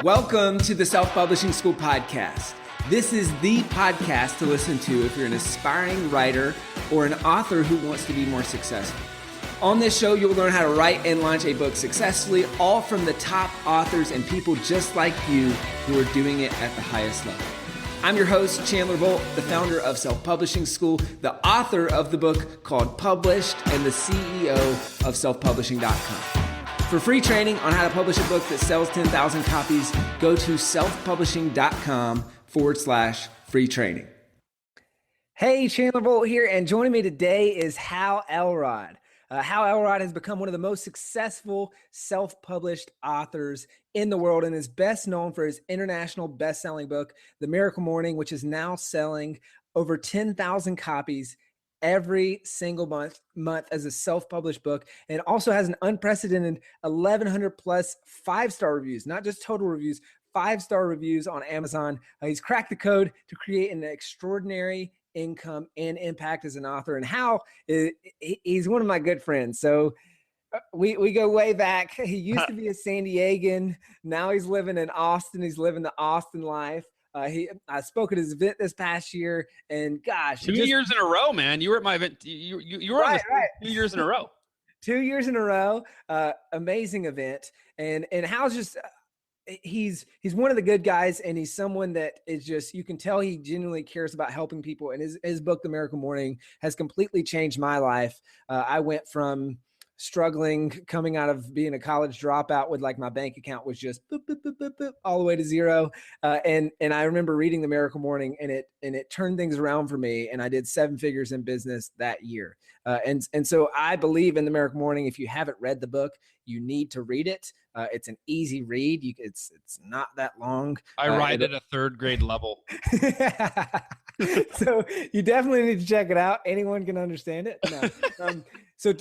Welcome to the Self-Publishing School podcast. This is the podcast to listen to if you're an aspiring writer or an author who wants to be more successful. On this show, you'll learn how to write and launch a book successfully, all from the top authors and people just like you who are doing it at the highest level. I'm your host, Chandler Bolt, the founder of Self-Publishing School, the author of the book called Published, and the CEO of selfpublishing.com. For free training on how to publish a book that sells 10,000 copies, go to selfpublishing.com/free training. Hey, Chandler Bolt here, and joining me today is Hal Elrod. Hal Elrod has become one of the most successful self-published authors in the world and is best known for his international best-selling book, The Miracle Morning, which is now selling over 10,000 copies every single month as a self-published book, and also has an unprecedented 1,100 plus 5-star reviews, not just total reviews, 5-star reviews on Amazon. He's cracked the code to create an extraordinary income and impact as an author. And Hal, he's one of my good friends. So we go way back. He used to be a San Diegan. Now he's living in Austin. He's living the Austin life. I spoke at his event this past year, and gosh, 2 years in a row, man. You were at my event. You were on this 2 years in a row. 2 years in a row. Amazing event. And Hal's just, he's one of the good guys, and he's someone that is just, you can tell he genuinely cares about helping people. And his book, The Miracle Morning, has completely changed my life. I went from struggling, coming out of being a college dropout with like my bank account was just boop, boop, boop, boop, boop, all the way to zero. And I remember reading The Miracle Morning, and it turned things around for me. And I did 7 figures in business that year. And so I believe in The Miracle Morning. If you haven't read the book, you need to read it. It's an easy read. It's not that long. I write at a 3rd grade level. So you definitely need to check it out. Anyone can understand it. No. So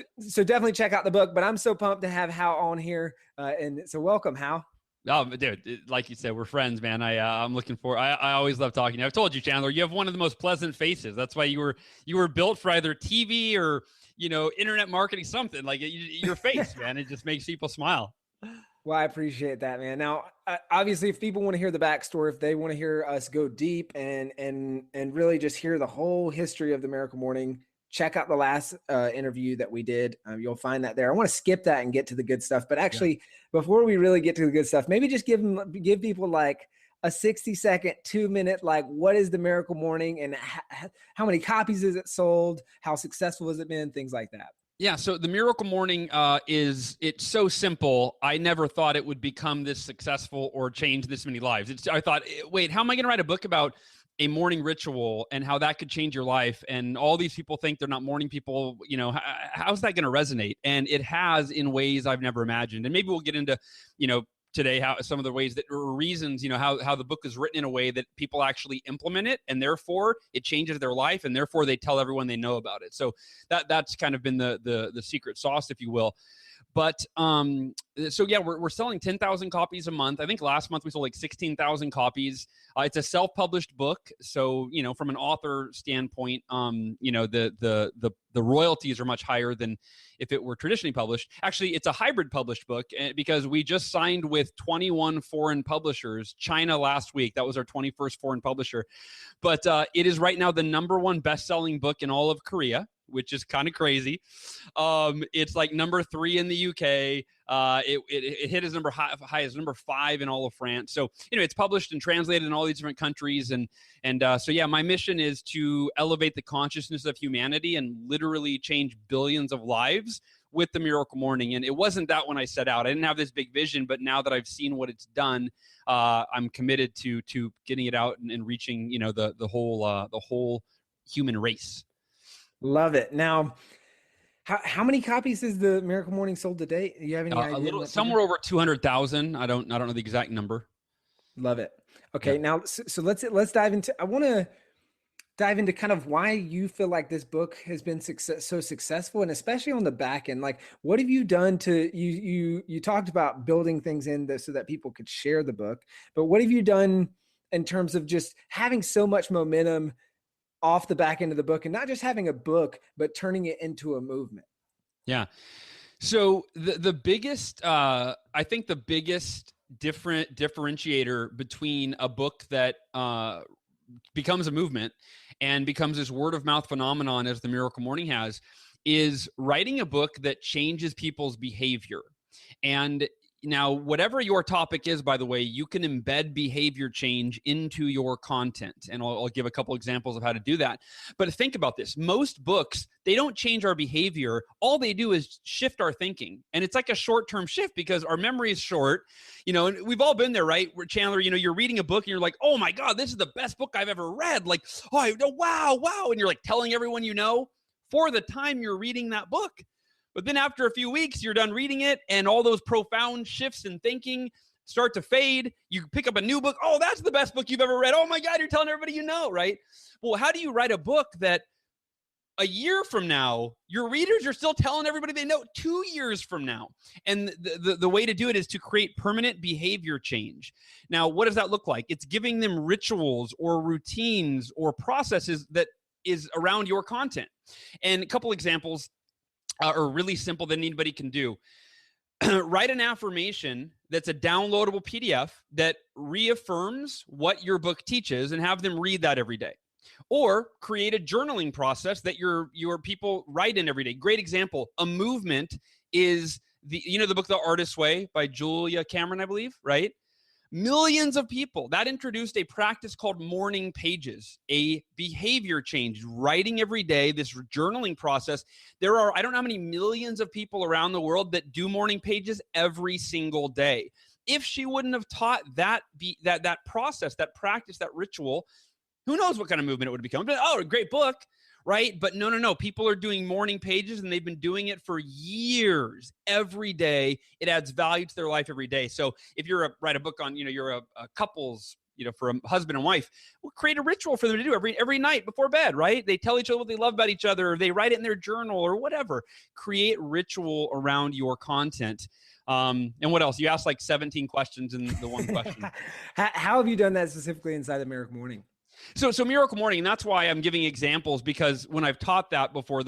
definitely check out the book, but I'm so pumped to have Hal on here. And so welcome, Hal. Oh, dude, like you said, we're friends, man. I'm looking for, I always love talking to you. I've told you, Chandler, you have one of the most pleasant faces. That's why you were built for either TV or, internet marketing, something like your face, man. It just makes people smile. Well, I appreciate that, man. Now, obviously, if people want to hear the backstory, if they want to hear us go deep and really just hear the whole history of The Miracle Morning, check out the last interview that we did. You'll find that there. I want to skip that and get to the good stuff. But actually, before we really get to the good stuff, maybe just give people like a 60-second, 2-minute, like, what is The Miracle Morning and how many copies is it sold? How successful has it been? Things like that. Yeah, so The Miracle Morning it's so simple. I never thought it would become this successful or change this many lives. I thought, wait, how am I going to write a book about a morning ritual and how that could change your life? And all these people think they're not morning people. How's that going to resonate? And it has in ways I've never imagined. And maybe we'll get into, today, how some of the ways that or reasons, how the book is written in a way that people actually implement it, and therefore it changes their life, and therefore they tell everyone they know about it. So that's kind of been the secret sauce, if you will. But so yeah, we're selling 10,000 copies a month. I think last month we sold like 16,000 copies. It's a self-published book, so from an author standpoint, the royalties are much higher than if it were traditionally published. Actually, it's a hybrid published book because we just signed with 21 foreign publishers. China last week, that was our 21st foreign publisher. But it is right now the #1 best-selling book in all of Korea, which is kind of crazy. It's like #3 in the UK. It hit as high as #5 in all of France. So, it's published and translated in all these different countries. And so, yeah, my mission is to elevate the consciousness of humanity and literally change billions of lives with The Miracle Morning. And it wasn't that when I set out. I didn't have this big vision, but now that I've seen what it's done, I'm committed to getting it out and reaching, the whole human race. Love it. Now, how many copies is The Miracle Morning sold to date? Do you have any idea? Somewhere over 200,000. I don't know the exact number. Love it. Okay. Yeah. Now, so let's dive into, I want to dive into kind of why you feel like this book has been so successful, and especially on the back end. Like, what have you done to, you talked about building things in so that people could share the book, but what have you done in terms of just having so much momentum off the back end of the book, and not just having a book, but turning it into a movement? Yeah. So the biggest, I think the biggest differentiator between a book that becomes a movement and becomes this word of mouth phenomenon, as the Miracle Morning has, is writing a book that changes people's behavior. And now, whatever your topic is, by the way, you can embed behavior change into your content. And I'll give a couple examples of how to do that. But think about this. Most books, they don't change our behavior. All they do is shift our thinking. And it's like a short-term shift because our memory is short. And we've all been there, right? Where Chandler, you're reading a book and you're like, oh my God, this is the best book I've ever read. Like, oh, wow. And you're like telling everyone for the time you're reading that book. But then after a few weeks, you're done reading it, and all those profound shifts in thinking start to fade. You pick up a new book. Oh, that's the best book you've ever read. Oh my God, you're telling everybody right? Well, how do you write a book that a year from now, your readers are still telling everybody they know 2 years from now? And the way to do it is to create permanent behavior change. Now, what does that look like? It's giving them rituals or routines or processes that is around your content. And a couple examples are really simple that anybody can do. Write an affirmation that's a downloadable PDF that reaffirms what your book teaches and have them read that every day. Or create a journaling process that your people write in every day. Great example. A movement is the book The Artist's Way by Julia Cameron, I believe, right? Millions of people. That introduced a practice called morning pages, a behavior change, writing every day, this journaling process. There are, I don't know how many millions of people around the world that do morning pages every single day. If she wouldn't have taught that process, that practice, that ritual, who knows what kind of movement it would have become. But, a great book, right? But no. People are doing morning pages, and they've been doing it for years. Every day, it adds value to their life every day. So if write a book on, you're a couples, for a husband and wife, we'll create a ritual for them to do every night before bed, right? They tell each other what they love about each other, or they write it in their journal or whatever. Create ritual around your content. And what else? You asked like 17 questions in the one question. How have you done that specifically inside the Miracle Morning? So Miracle Morning, and that's why I'm giving examples, because when I've taught that before,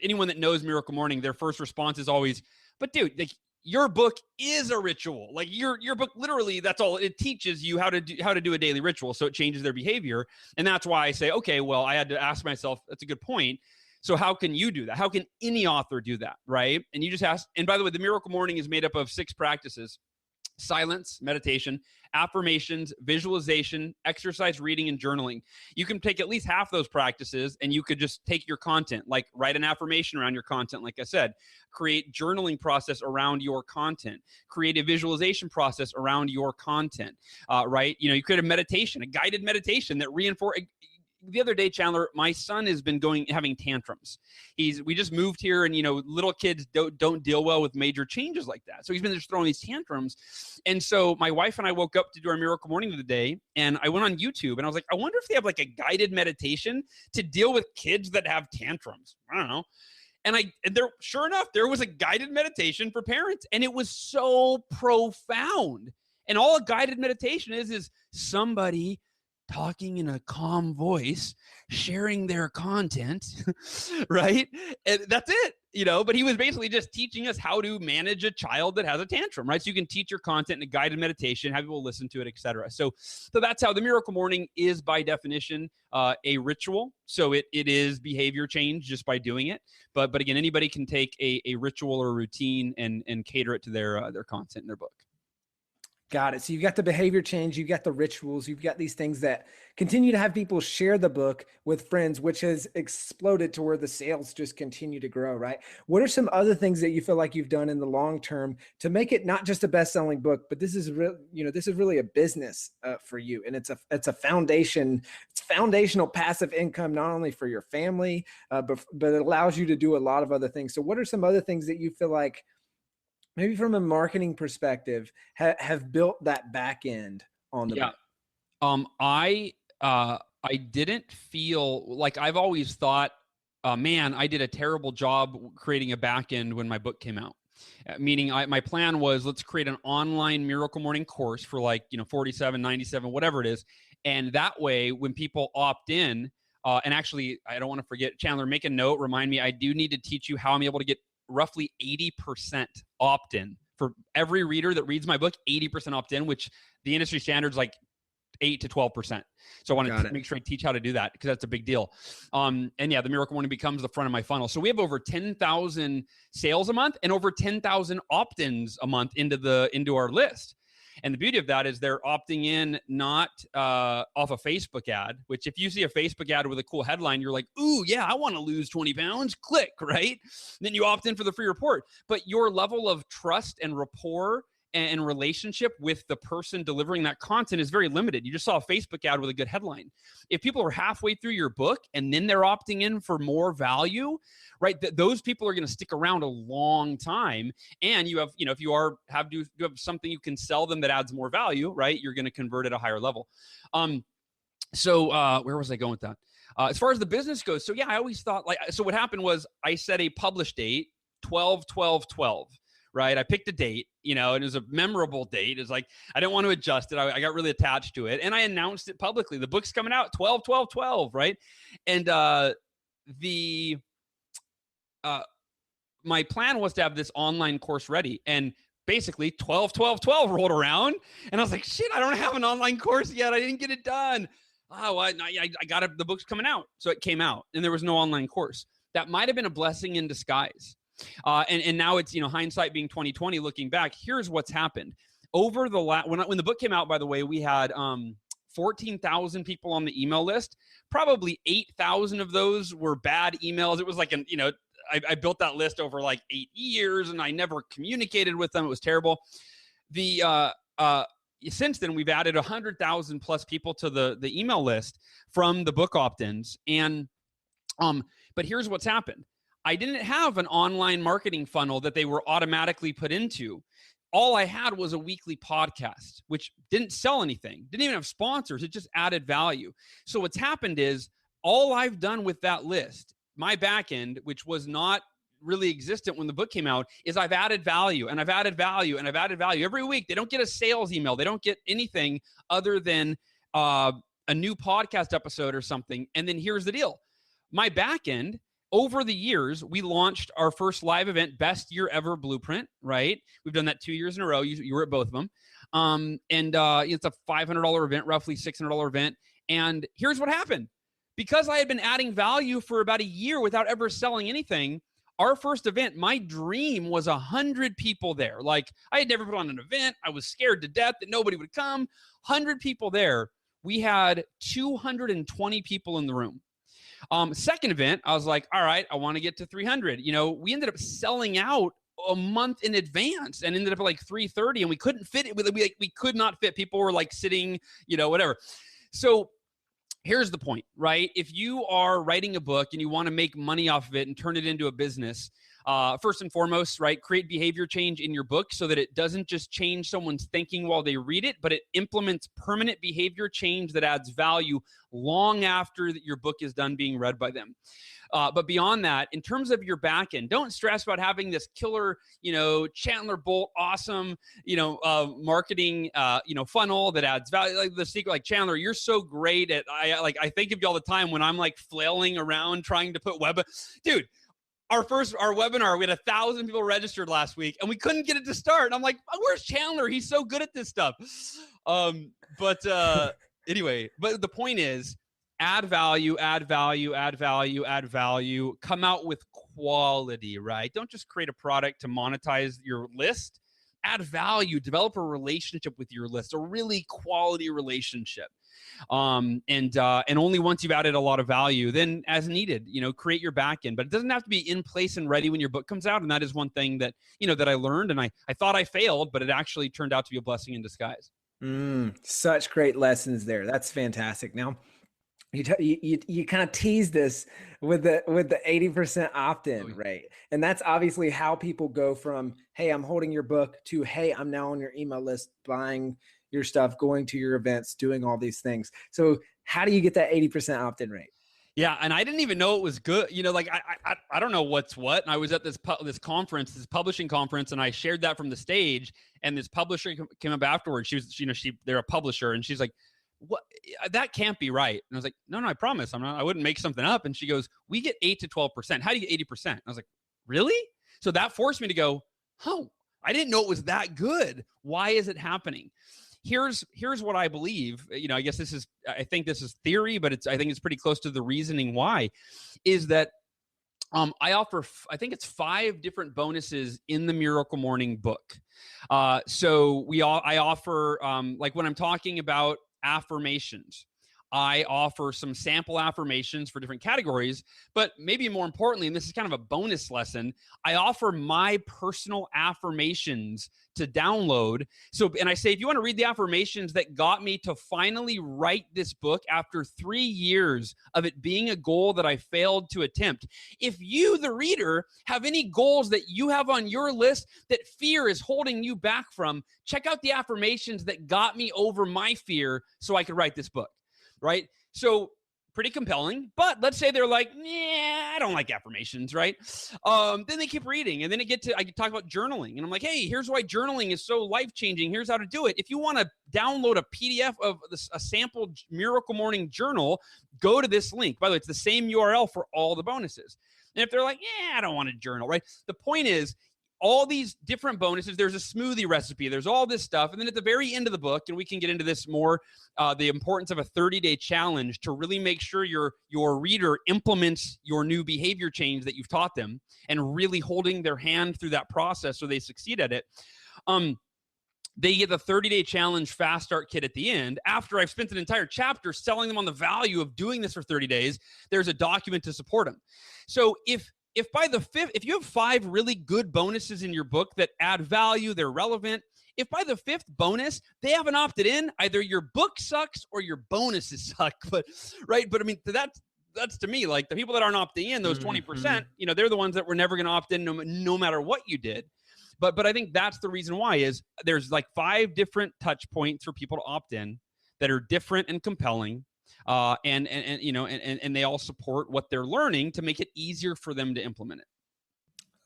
anyone that knows Miracle Morning, their first response is always, but dude, like, your book is a ritual. Like your book, literally, that's all it teaches you, how to do a daily ritual. So it changes their behavior. And that's why I say, okay, well, I had to ask myself, that's a good point. So how can you do that? How can any author do that? Right. And you just ask, and by the way, the Miracle Morning is made up of 6 practices: silence, meditation, affirmations, visualization, exercise, reading, and journaling. You can take at least half those practices, and you could just take your content, like write an affirmation around your content, like I said, create journaling process around your content, create a visualization process around your content, right? You create a meditation, a guided meditation that reinforces. The other day, Chandler, my son has been having tantrums. We just moved here, and little kids don't deal well with major changes like that. So he's been just throwing these tantrums. And so my wife and I woke up to do our Miracle Morning of the day, and I went on YouTube, and I was like, I wonder if they have like a guided meditation to deal with kids that have tantrums. I don't know. And sure enough, there was a guided meditation for parents, and it was so profound. And all a guided meditation is somebody talking in a calm voice, sharing their content, right? And that's it, but he was basically just teaching us how to manage a child that has a tantrum, right? So you can teach your content in a guided meditation, have people listen to it, etc. So that's how the Miracle Morning is, by definition, a ritual. So it is behavior change just by doing it. But again, anybody can take a ritual or a routine and cater it to their content in their book. Got it. So you've got the behavior change, you've got the rituals, you've got these things that continue to have people share the book with friends, which has exploded to where the sales just continue to grow, right? What are some other things that you feel like you've done in the long term to make it not just a best-selling book, but this is really a business for you, and it's a foundation. It's foundational passive income, not only for your family, but it allows you to do a lot of other things. So what are some other things that you feel like, maybe from a marketing perspective, have built that back end on the book? I didn't feel like, I've always thought, man, I did a terrible job creating a back end when my book came out. Meaning my plan was, let's create an online Miracle Morning course for like, $47, $97, whatever it is. And that way, when people opt in, and actually, I don't want to forget, Chandler, make a note, remind me, I do need to teach you how I'm able to get roughly 80% opt-in For every reader that reads my book, 80% opt in, which the industry standard's like 8 to 12%. So I want to make sure I teach how to do that because that's a big deal. And yeah, the Miracle Morning becomes the front of my funnel. So we have over 10,000 sales a month and over 10,000 opt-ins a month into our list. And the beauty of that is they're opting in not off a Facebook ad, which if you see a Facebook ad with a cool headline, you're like, ooh, yeah, I want to lose 20 pounds. Click, right? Then you opt in for the free report. But your level of trust and rapport and relationship with the person delivering that content is very limited. You just saw a Facebook ad with a good headline. If people are halfway through your book and then they're opting in for more value, right? Those people are going to stick around a long time. And you have, if you have something you can sell them that adds more value, right? You're going to convert at a higher level. So where was I going with that? As far as the business goes, so yeah, I always thought so what happened was I set a publish date, 12/12/12. Right. I picked a date, and it was a memorable date. It's like, I didn't want to adjust it. I got really attached to it and I announced it publicly. The book's coming out 12/12/12. Right. And, my plan was to have this online course ready, and basically 12/12/12 rolled around and I was like, shit, I don't have an online course yet. I didn't get it done. Oh, I got it. The book's coming out. So it came out and there was no online course. That might've been a blessing in disguise. And now it's, hindsight being 2020, looking back, here's what's happened over the when the book came out, by the way, we had 14,000 people on the email list. Probably 8,000 of those were bad emails. It was like I built that list over like 8 years and I never communicated with them. It was terrible. Since then we've added 100,000 plus people to the email list from the book opt-ins. And, but here's what's happened. I didn't have an online marketing funnel that they were automatically put into. All I had was a weekly podcast, which didn't sell anything, didn't even have sponsors. It just added value. So what's happened is all I've done with that list, my back end, which was not really existent when the book came out, is I've added value and I've added value and I've added value every week. They don't get a sales email. They don't get anything other than a new podcast episode or something. And then here's the deal. My back end, over the years, we launched our first live event, Best Year Ever Blueprint, right? We've done that 2 years in a row. You were at both of them. It's a $500 event, roughly $600 event. And here's what happened. Because I had been adding value for about a year without ever selling anything, our first event, my dream was 100 people there. Like, I had never put on an event. I was scared to death that nobody would come. 100 people there. We had 220 people in the room. Second event, I was like, all right, I want to get to 300. We ended up selling out a month in advance and ended up at like 330 and we couldn't fit it. We could not fit. People were like sitting, whatever. So here's the point, right? If you are writing a book and you want to make money off of it and turn it into a business, first and foremost, right, create behavior change in your book so that it doesn't just change someone's thinking while they read it, but it implements permanent behavior change that adds value long after your book is done being read by them. But beyond that, in terms of your back end, don't stress about having this killer, Chandler Bolt, awesome, marketing, funnel that adds value. Like the secret, like Chandler, you're so great at, I think of you all the time when I'm like flailing around trying to put dude, our webinar, we had 1,000 people registered last week and we couldn't get it to start. And I'm like, where's Chandler? He's so good at this stuff. Anyway, but the point is, add value, add value, add value, add value, come out with quality, right? Don't just create a product to monetize your list. Add value, develop a relationship with your list, a really quality relationship. And only once you've added a lot of value, then as needed, create your back end, but it doesn't have to be in place and ready when your book comes out. And that is one thing that, that I learned, and I thought I failed, but it actually turned out to be a blessing in disguise. Such great lessons there. That's fantastic. Now, you kind of tease this with the 80% opt-in rate. And that's obviously how people go from, hey, I'm holding your book to, hey, I'm now on your email list, buying your stuff, going to your events, doing all these things. So how do you get that 80% opt-in rate? Yeah. And I didn't even know it was good. I don't know what's what. And I was at this conference, this publishing conference, and I shared that from the stage, and this publisher came up afterwards. She was, they're a publisher, and she's like, what, that can't be right. And I was like, no, I promise I wouldn't make something up. And she goes, we get 8 to 12%. How do you get 80%? And I was like, really? So that forced me to go, oh, I didn't know it was that good. Why is it happening? Here's what I believe. I guess I think this is theory, but I think it's pretty close to the reasoning why, is that I offer, I think it's 5 different bonuses in the Miracle Morning book. So I offer, like when I'm talking about affirmations, I offer some sample affirmations for different categories, but maybe more importantly, and this is kind of a bonus lesson, I offer my personal affirmations to download. So, and I say, if you want to read the affirmations that got me to finally write this book after 3 years of it being a goal that I failed to attempt, if you, the reader, have any goals that you have on your list that fear is holding you back from, check out the affirmations that got me over my fear so I could write this book. Right? So pretty compelling, but let's say they're like, yeah, I don't like affirmations, right? Then they keep reading, and then I could talk about journaling, and I'm like, hey, here's why journaling is so life-changing. Here's how to do it. If you want to download a PDF of a sample Miracle Morning journal, go to this link. By the way, it's the same URL for all the bonuses. And if they're like, yeah, I don't want to journal, right? The point is, all these different bonuses, there's a smoothie recipe, there's all this stuff. And then at the very end of the book, and we can get into this more, the importance of a 30-day challenge to really make sure your reader implements your new behavior change that you've taught them and really holding their hand through that process so they succeed at it. They get the 30-day challenge fast start kit at the end. After I've spent an entire chapter selling them on the value of doing this for 30 days, there's a document to support them. So if by the 5th, if you have 5 really good bonuses in your book that add value, they're relevant, if by the 5th bonus, they haven't opted in, either your book sucks or your bonuses suck. But I mean, that's to me, like the people that aren't opting in, those 20%, they're the ones that were never going to opt in no matter what you did. But I think that's the reason why is there's like 5 different touch points for people to opt in that are different and compelling. And they all support what they're learning to make it easier for them to implement it.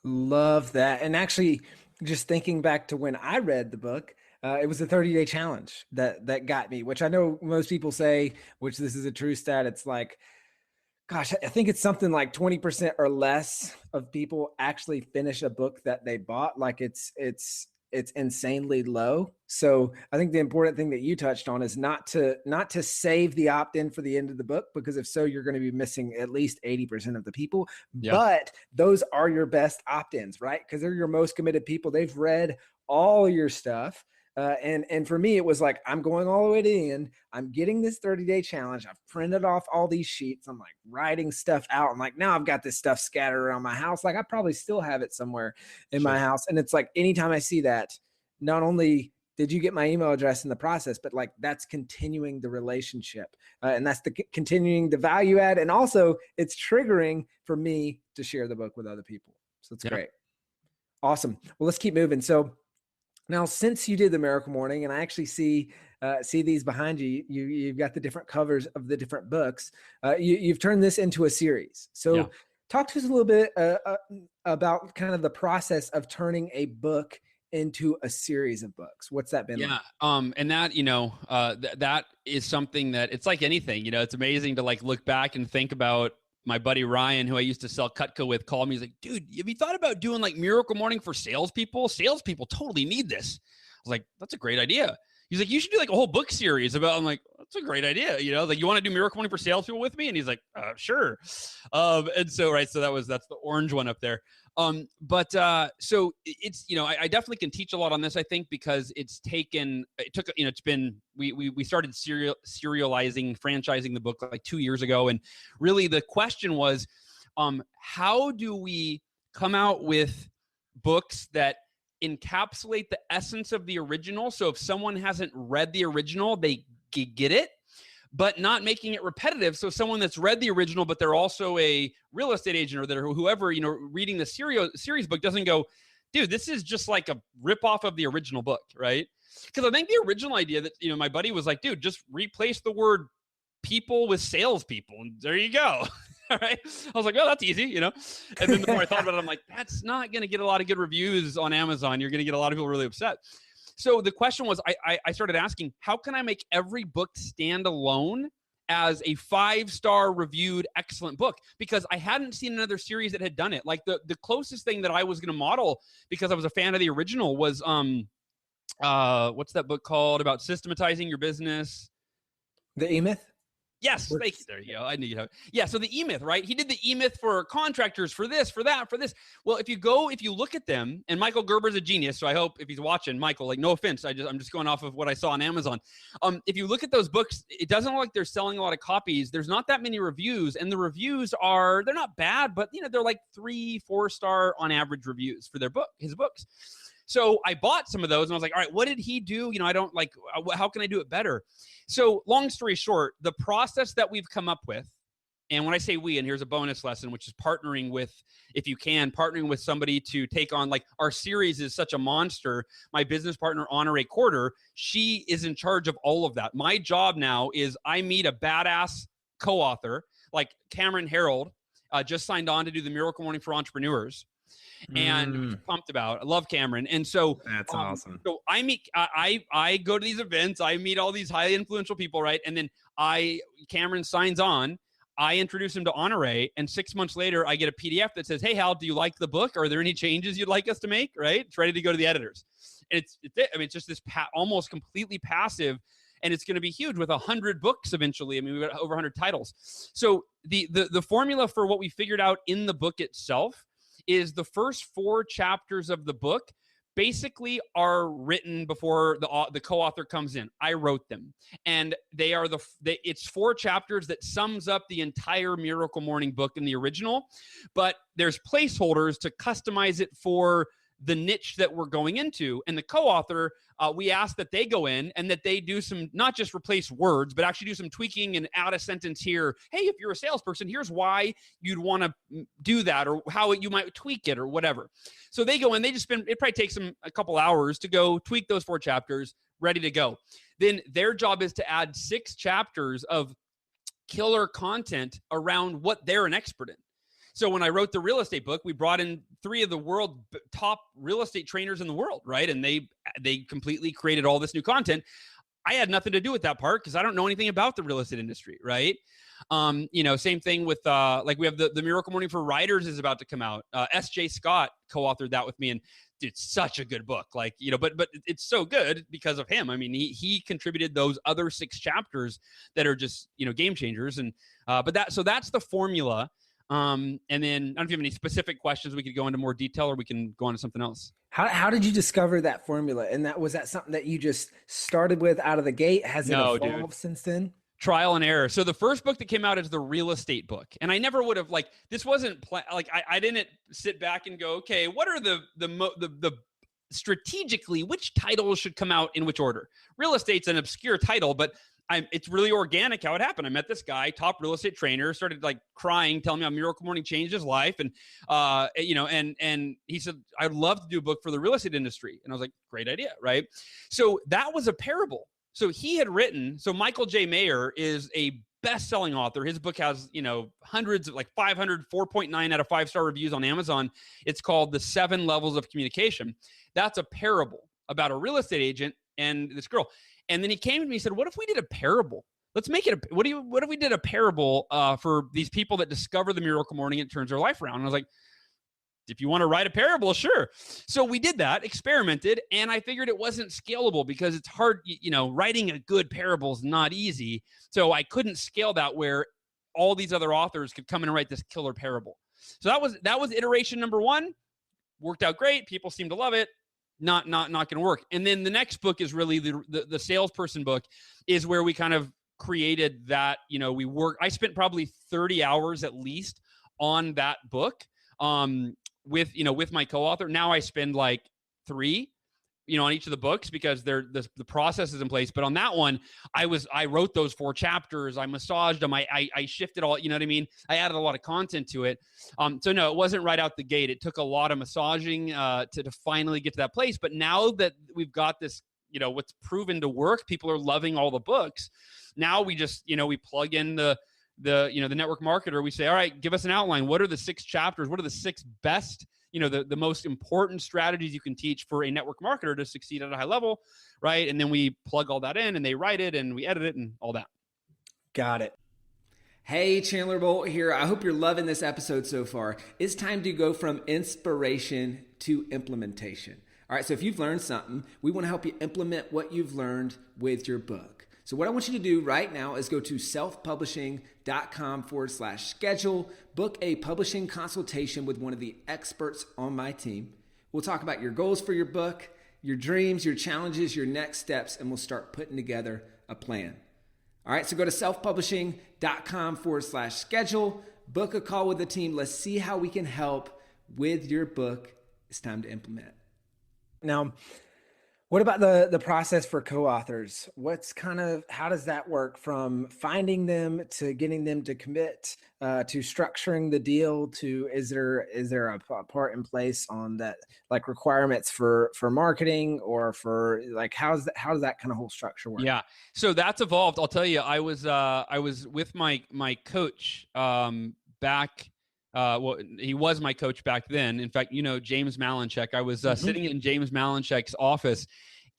Love that. And actually, just thinking back to when I read the book, it was the 30-day challenge that got me, which I know most people say, which this is a true stat. It's like, gosh, I think it's something like 20% or less of people actually finish a book that they bought. Like it's insanely low. So I think the important thing that you touched on is not to save the opt-in for the end of the book, because if so, you're going to be missing at least 80% of the people. Yeah. But those are your best opt-ins, right? Because they're your most committed people. They've read all your stuff. And for me, it was like, I'm going all the way to the end. I'm getting this 30-day challenge. I've printed off all these sheets. I'm like writing stuff out. I'm like, now I've got this stuff scattered around my house. Like I probably still have it somewhere in my house. And it's like, anytime I see that, not only did you get my email address in the process, but like that's continuing the relationship. And that's continuing the value add. And also it's triggering for me to share the book with other people. So it's great. Awesome. Well, let's keep moving. So now, since you did the Miracle Morning, and I actually see these behind you, you've got the different covers of the different books. You've turned this into a series. So talk to us a little bit about kind of the process of turning a book into a series of books. What's that been like? And that, that is something that it's like anything, it's amazing to like look back and think about. My buddy Ryan, who I used to sell Cutco with, called me. He's like, dude, have you thought about doing like Miracle Morning for salespeople? Salespeople totally need this. I was like, that's a great idea. He's like, you should do like a whole book series about, I'm like, that's a great idea. Like, you want to do Miracle Morning for salespeople with me? And he's like, sure. And so, that's the orange one up there. So it's, I definitely can teach a lot on this, I think, because we started serializing, franchising the book like 2 years ago. And really the question was, how do we come out with books that encapsulate the essence of the original? So if someone hasn't read the original, they get it, but not making it repetitive. So someone that's read the original, but they're also a real estate agent or they're whoever, reading the series book doesn't go, dude, this is just like a ripoff of the original book, right? Because I think the original idea that, my buddy was like, dude, just replace the word people with salespeople. And there you go. All right. I was like, oh, that's easy, And then the more I thought about it, I'm like, that's not going to get a lot of good reviews on Amazon. You're going to get a lot of people really upset. So the question was, I started asking, how can I make every book stand alone as a 5-star reviewed excellent book, because I hadn't seen another series that had done it. Like the closest thing that I was going to model, because I was a fan of the original, was what's that book called about systematizing your business? The E-Myth? Yes, thank you. There you go. I knew you'd have it. Yeah, so the E-Myth, right? He did the E-Myth for contractors, for this, for that, for this. Well, if you look at them, and Michael Gerber's a genius, so I hope if he's watching, Michael, like, no offense, I'm just going off of what I saw on Amazon. If you look at those books, it doesn't look like they're selling a lot of copies. There's not that many reviews, and the reviews they're not bad, but they're like 3-4 star on average reviews for his books. So I bought some of those, and I was like, all right, what did he do? I don't like, how can I do it better? So long story short, the process that we've come up with, and when I say we, and here's a bonus lesson, which is partnering with, if you can, partnering with somebody to take on, like, our series is such a monster. My business partner, Honore Quarter, she is in charge of all of that. My job now is I meet a badass co-author, like Cameron Herold, just signed on to do the Miracle Morning for Entrepreneurs. And I'm pumped about. I love Cameron, and so that's awesome. So I go to these events. I meet all these highly influential people, right? And then Cameron signs on. I introduce him to Honore, and 6 months later, I get a PDF that says, "Hey, Hal, do you like the book? Are there any changes you'd like us to make?" Right? It's ready to go to the editors. And it's just this almost completely passive. And it's going to be huge with 100 books eventually. I mean, we've got over 100 titles. So the formula for what we figured out in the book itself is the first 4 chapters of the book basically are written before the co-author comes in. I wrote them, and it's 4 chapters that sums up the entire Miracle Morning book in the original, but there's placeholders to customize it for the niche that we're going into. And the co-author, we ask that they go in and that they do some, not just replace words, but actually do some tweaking and add a sentence here. Hey, if you're a salesperson, here's why you'd want to do that, or how you might tweak it, or whatever. So they go in, it probably takes them a couple hours to go tweak those 4 chapters, ready to go. Then their job is to add 6 chapters of killer content around what they're an expert in. So when I wrote the real estate book, we brought in 3 of the world top real estate trainers in the world, right? And they completely created all this new content. I had nothing to do with that part because I don't know anything about the real estate industry, right? Same thing with like we have the Miracle Morning for Writers is about to come out. S.J. Scott co-authored that with me, and it's such a good book. Like, but it's so good because of him. I mean, he contributed those other 6 chapters that are just game changers, and so that's the formula. And then I don't know if you have any specific questions. We could go into more detail, or we can go on to something else. How did you discover that formula? And was that something that you just started with out of the gate? Has it evolved since then? Trial and error. So the first book that came out is the real estate book. And I never would have, like, this wasn't I didn't sit back and go, okay, what are the strategically, which titles should come out in which order? Real estate's an obscure title, but it's really organic how it happened. I met this guy, top real estate trainer, started like crying, telling me how Miracle Morning changed his life. And, and he said, I'd love to do a book for the real estate industry. And I was like, great idea. Right. So that was a parable. So he had written, Michael J. Mayer is a best-selling author. His book has, hundreds of, like 500, 4.9 out of 5-star reviews on Amazon. It's called The 7 Levels of Communication. That's a parable about a real estate agent and this girl. And then he came to me and said, what if we did a parable? Let's make it what if we did a parable for these people that discover the Miracle Morning and it turns their life around? And I was like, if you want to write a parable, sure. So we did that, experimented, and I figured it wasn't scalable because it's hard, writing a good parable is not easy. So I couldn't scale that where all these other authors could come in and write this killer parable. So that was iteration number 1. Worked out great. People seemed to love it. Not going to work. And then the next book is really the salesperson book, is where we kind of created that, I spent probably 30 hours at least on that book with my co-author. Now I spend like 3, on each of the books because the process is in place. But on that one, I wrote those 4 chapters. I massaged them. I shifted all, you know what I mean? I added a lot of content to it. So no, it wasn't right out the gate. It took a lot of massaging to finally get to that place. But now that we've got this, what's proven to work, people are loving all the books. Now we just, we plug in the network marketer. We say, all right, give us an outline. What are the 6 chapters? What are the 6 best, the most important strategies you can teach for a network marketer to succeed at a high level, right? And then we plug all that in, and they write it, and we edit it, and all that. Got it. Hey, Chandler Bolt here. I hope you're loving this episode so far. It's time to go from inspiration to implementation. All right, so if you've learned something, we want to help you implement what you've learned with your book. So what I want you to do right now is go to selfpublishing.com/schedule, book a publishing consultation with one of the experts on my team. We'll talk about your goals for your book, your dreams, your challenges, your next steps, and we'll start putting together a plan. All right, so go to selfpublishing.com/schedule, book a call with the team. Let's see how we can help with your book. It's time to implement. Now, what about the process for co-authors? How does that work from finding them to getting them to commit, to structuring the deal, to is there a part in place on that, like requirements for marketing, or for like how does that kind of whole structure work? Yeah. So that's evolved. I'll tell you, I was with my coach back. Well, he was my coach back then. In fact, James Malinchek. I was sitting in James Malinchek's office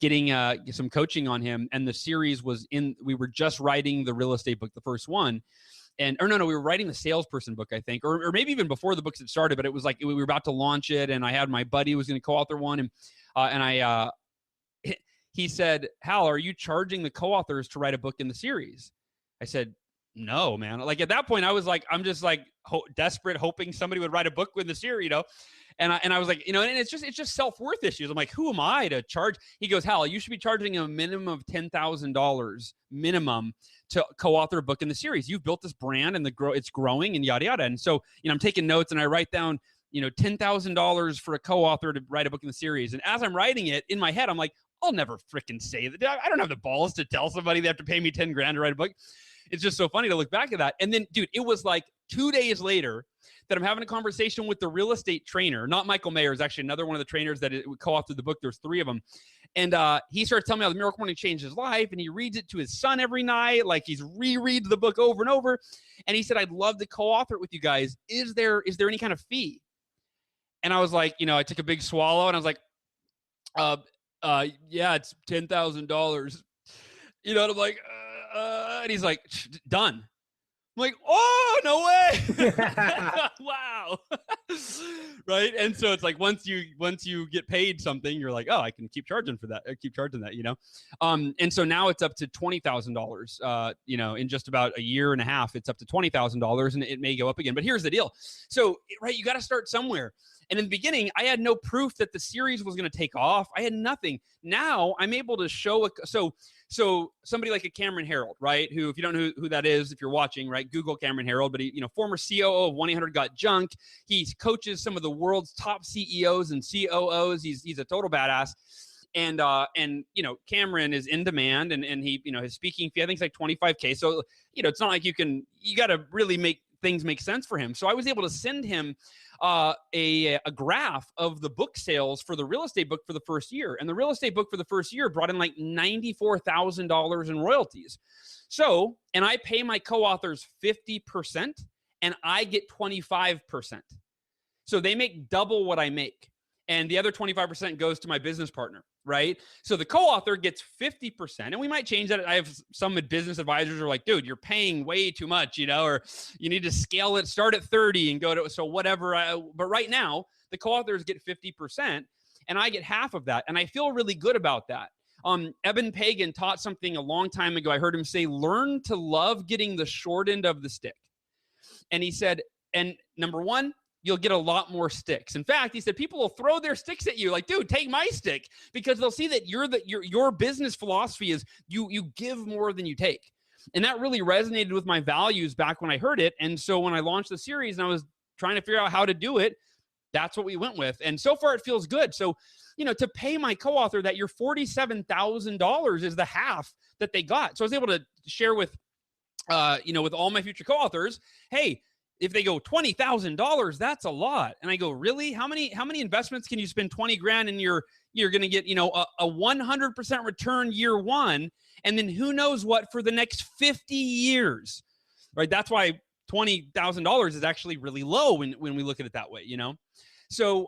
getting some coaching on him, and the series was we were just writing the real estate book, the first one. We were writing the salesperson book, I think, or maybe even before the books had started, but it was like we were about to launch it, and I had my buddy who was going to co-author one, and he said, "Hal, are you charging the co-authors to write a book in the series?" I said, "No, man." Like at that point, I was like, I'm just like desperate, hoping somebody would write a book with the series, And I was like, and it's just self-worth issues. I'm like, who am I to charge? He goes, "Hal, you should be charging a minimum of $10,000 minimum to co-author a book in the series. You've built this brand and it's growing and yada yada." And so, I'm taking notes and I write down, $10,000 for a co-author to write a book in the series. And as I'm writing it in my head, I'm like, I'll never freaking say that. I don't have the balls to tell somebody they have to pay me 10 grand to write a book. It's just so funny to look back at that. And then, dude, it was like 2 days later that I'm having a conversation with the real estate trainer, not Michael Mayer, is actually another one of the trainers that co-authored the book. There's 3 of them. And he starts telling me how the Miracle Morning changed his life, and he reads it to his son every night. Like he's rereads the book over and over. And he said, "I'd love to co-author it with you guys. Is there any kind of fee?" And I was like, I took a big swallow and I was like, yeah, it's $10,000. And I'm like, and he's like, "Done." I'm like, "Oh, no way." Wow. Right. And so it's like, once you get paid something, you're like, "Oh, I can keep charging for that. I keep charging that, And so now it's up to $20,000, in just about a year and a half, it's up to $20,000, and it may go up again. But here's the deal. So, right, you got to start somewhere. And in the beginning, I had no proof that the series was going to take off. I had nothing. Now I'm able to show so somebody like a Cameron Herold, right? Who, if you don't know who that is, if you're watching, right, Google Cameron Herold, but he, former COO of 1-800-GOT-JUNK. He coaches some of the world's top CEOs and COOs. He's a total badass. And Cameron is in demand, and he, his speaking fee, I think, it's like $25K. So, it's not like you got to really make things make sense for him. So I was able to send him a graph of the book sales for the real estate book for the first year. And the real estate book for the first year brought in like $94,000 in royalties. So, and I pay my co-authors 50% and I get 25%. So they make double what I make. And the other 25% goes to my business partner, right? So the co-author gets 50%, and we might change that. I have some business advisors who are like, "Dude, you're paying way too much, or you need to scale it, start at 30 and go to," so whatever. But right now, the co-authors get 50% and I get half of that. And I feel really good about that. Eben Pagan taught something a long time ago. I heard him say, "Learn to love getting the short end of the stick." And he said, and number one, you'll get a lot more sticks. In fact, he said, people will throw their sticks at you like, "Dude, take my stick," because they'll see that your business philosophy is you give more than you take. And that really resonated with my values back when I heard it. And so when I launched the series and I was trying to figure out how to do it, that's what we went with. And so far it feels good. So, to pay my co-author that year, $47,000 is the half that they got. So I was able to share with, with all my future co-authors, "Hey, if they go $20,000, that's a lot." And I go, "Really? How many investments can you spend 20 grand and you're going to get, a 100% return year one. And then who knows what for the next 50 years, right?" That's why $20,000 is actually really low when we look at it that way, So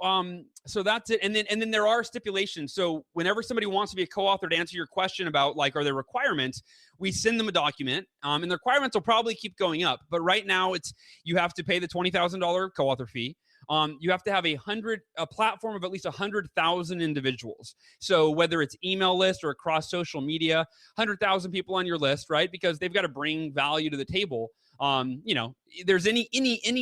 that's it. And then there are stipulations. So whenever somebody wants to be a co-author, to answer your question about like, are there requirements, we send them a document, and the requirements will probably keep going up. But right now you have to pay the $20,000 co-author fee. You have to have a platform of at least 100,000 individuals. So whether it's email list or across social media, 100,000 people on your list, right? Because they've got to bring value to the table. There's any